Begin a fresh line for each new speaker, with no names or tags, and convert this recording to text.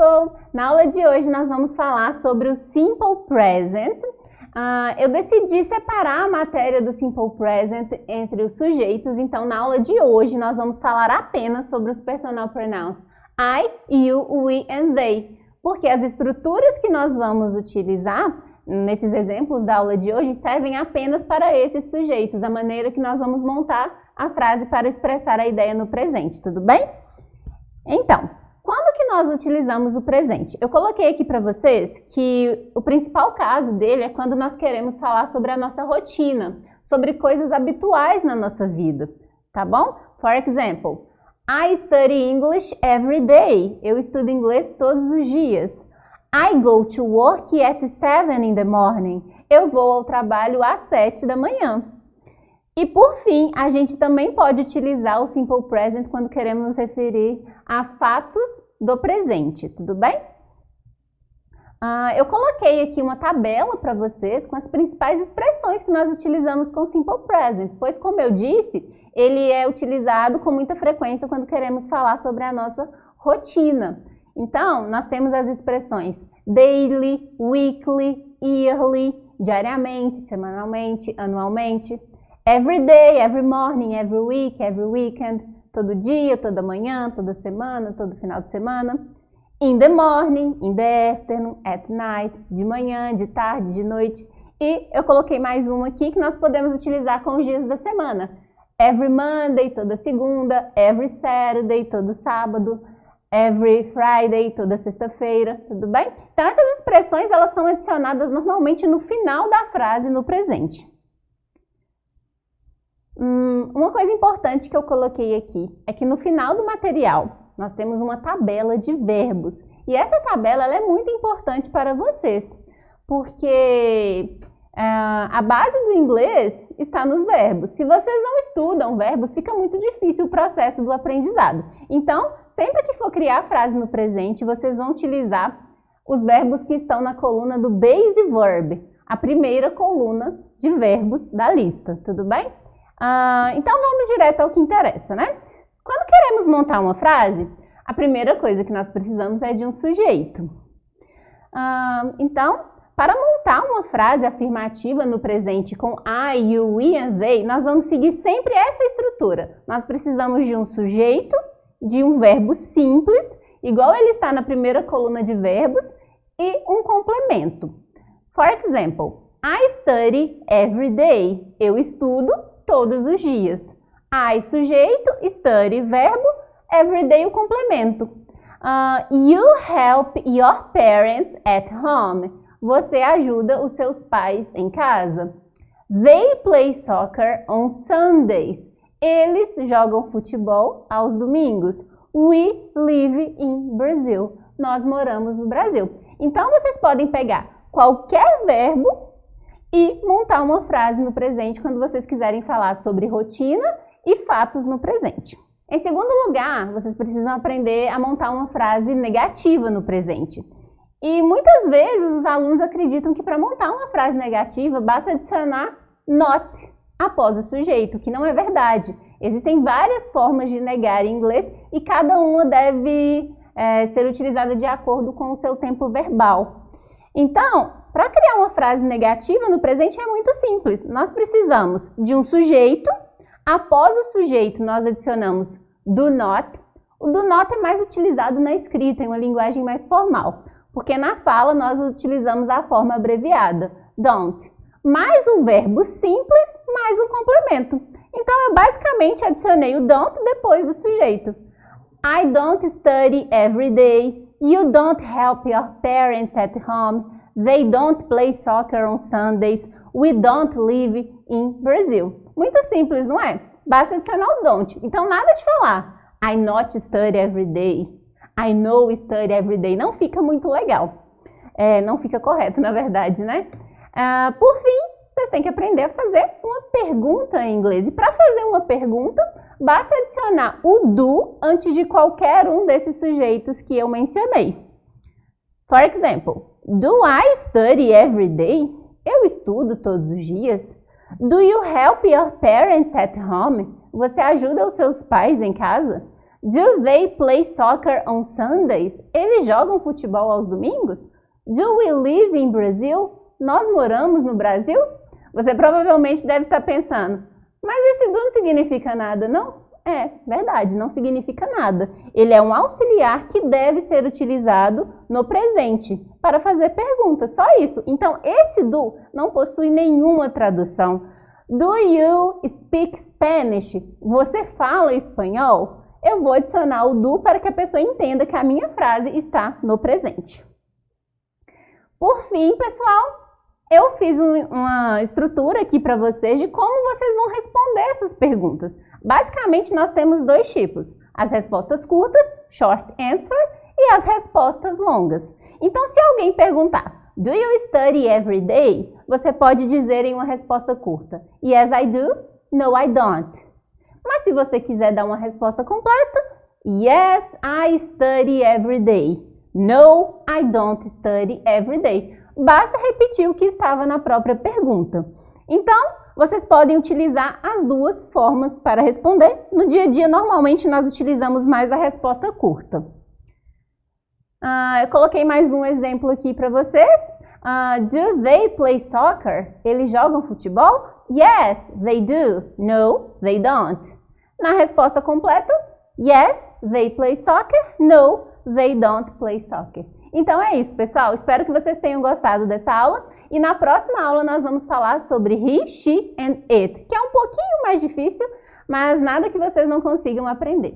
people! Na aula de hoje nós vamos falar sobre o Simple Present. Eu decidi separar a matéria do Simple Present entre os sujeitos, então na aula de hoje nós vamos falar apenas sobre os personal pronouns I, you, we and they, porque as estruturas que nós vamos utilizar nesses exemplos da aula de hoje servem apenas para esses sujeitos, a maneira que nós vamos montar a frase para expressar a ideia no presente, tudo bem? Então, quando que nós utilizamos o presente? Eu coloquei aqui para vocês que o principal caso dele é quando nós queremos falar sobre a nossa rotina, sobre coisas habituais na nossa vida, tá bom? For example, I study English every day. Eu estudo inglês todos os dias. I go to work at 7 in the morning. Eu vou ao trabalho às 7 da manhã. E por fim, a gente também pode utilizar o Simple Present quando queremos nos referir a fatos do presente, tudo bem? Eu coloquei aqui uma tabela para vocês com as principais expressões que nós utilizamos com o Simple Present, pois, como eu disse, ele é utilizado com muita frequência quando queremos falar sobre a nossa rotina. Então, nós temos as expressões daily, weekly, yearly, diariamente, semanalmente, anualmente, every day, every morning, every week, every weekend, todo dia, toda manhã, toda semana, todo final de semana, in the morning, in the afternoon, at night, de manhã, de tarde, de noite. E eu coloquei mais uma aqui que nós podemos utilizar com os dias da semana. Every Monday, toda segunda, every Saturday, todo sábado, every Friday, toda sexta-feira, tudo bem? Então essas expressões elas são adicionadas normalmente no final da frase no presente. Uma coisa importante que eu coloquei aqui é que no final do material nós temos uma tabela de verbos e essa tabela ela é muito importante para vocês, porque a base do inglês está nos verbos. Se vocês não estudam verbos, fica muito difícil o processo do aprendizado. Então, sempre que for criar frase no presente, vocês vão utilizar os verbos que estão na coluna do base verb, a primeira coluna de verbos da lista, tudo bem? Então vamos direto ao que interessa, né? Quando queremos montar uma frase, a primeira coisa que nós precisamos é de um sujeito. Então, para montar uma frase afirmativa no presente com I, you, we and they, nós vamos seguir sempre essa estrutura. Nós precisamos de um sujeito, de um verbo simples, igual ele está na primeira coluna de verbos, e um complemento. For example, I study every day. Eu estudo todos os dias. I, sujeito, study, verbo, everyday, o complemento. You help your parents at home. Você ajuda os seus pais em casa. They play soccer on Sundays. Eles jogam futebol aos domingos. We live in Brazil. Nós moramos no Brasil. Então, vocês podem pegar qualquer verbo e montar uma frase no presente quando vocês quiserem falar sobre rotina e fatos no presente. Em segundo lugar, vocês precisam aprender a montar uma frase negativa no presente. E muitas vezes os alunos acreditam que para montar uma frase negativa basta adicionar not após o sujeito, que não é verdade. Existem várias formas de negar em inglês e cada uma deve ser utilizada de acordo com o seu tempo verbal. Então, para criar uma frase negativa no presente é muito simples. Nós precisamos de um sujeito. Após o sujeito, nós adicionamos do not. O do not é mais utilizado na escrita, em uma linguagem mais formal, porque na fala nós utilizamos a forma abreviada, don't. Mais um verbo simples, mais um complemento. Então, eu basicamente adicionei o don't depois do sujeito. I don't study every day. You don't help your parents at home. They don't play soccer on Sundays. We don't live in Brazil. Muito simples, não é? Basta adicionar o don't. Então, nada de falar I not study every day. I know study every day. Não fica muito legal. Não fica correto, na verdade, né? Por fim, vocês têm que aprender a fazer uma pergunta em inglês. E para fazer uma pergunta, basta adicionar o do antes de qualquer um desses sujeitos que eu mencionei. For example, do I study every day? Eu estudo todos os dias. Do you help your parents at home? Você ajuda os seus pais em casa? Do they play soccer on Sundays? Eles jogam futebol aos domingos? Do we live in Brazil? Nós moramos no Brasil? Você provavelmente deve estar pensando, mas esse do não significa nada, não? É, verdade, não significa nada. Ele é um auxiliar que deve ser utilizado no presente para fazer perguntas, só isso. Então, esse do não possui nenhuma tradução. Do you speak Spanish? Você fala espanhol? Eu vou adicionar o do para que a pessoa entenda que a minha frase está no presente. Por fim, pessoal, eu fiz uma estrutura aqui para vocês de como vocês vão responder essas perguntas. Basicamente, nós temos dois tipos. As respostas curtas, short answer, e as respostas longas. Então, se alguém perguntar, do you study every day? Você pode dizer em uma resposta curta, yes, I do, no, I don't. Mas se você quiser dar uma resposta completa, yes, I study every day. No, I don't study every day. Basta repetir o que estava na própria pergunta. Então, vocês podem utilizar as duas formas para responder. No dia a dia, normalmente, nós utilizamos mais a resposta curta. Eu coloquei mais um exemplo aqui para vocês. Do they play soccer? Eles jogam futebol? Yes, they do. No, they don't. Na resposta completa, yes, they play soccer. No, they don't play soccer. Então é isso, pessoal. Espero que vocês tenham gostado dessa aula. E na próxima aula nós vamos falar sobre he, she and it, que é um pouquinho mais difícil, mas nada que vocês não consigam aprender.